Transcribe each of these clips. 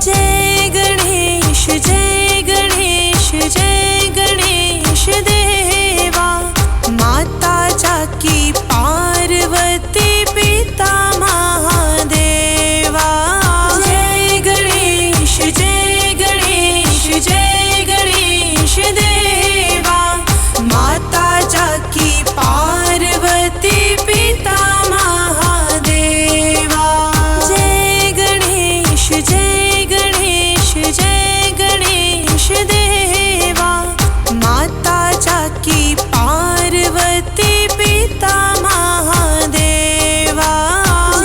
जय गणेश जय गणेश जय गणेश देवा। माता जाकी पार्वती पिता महादेवा। जय गणेश जय गणेश जय गणेश देवा। माता जाकी पार्वती पिता महादेवा। जय गणेश जय गणेश जय गणेश देवा। माता जाकी पार्वती पिता महादेवा।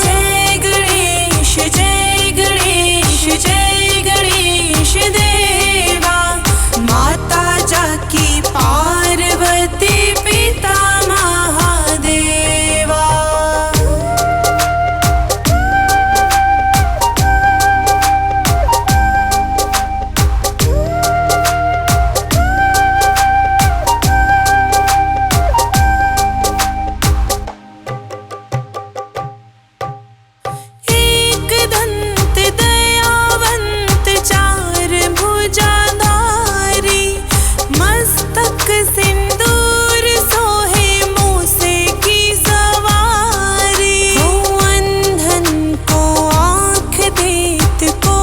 जय गणेश जय गणेश जय गणेश देवा। माता जाकी पार्वती पिता महादेवा। एक दंत दयावंत चार भुजाधारी। मस्तक सिंदूर सोहे मूसे की सवारी। हो अंधन को आँख देत को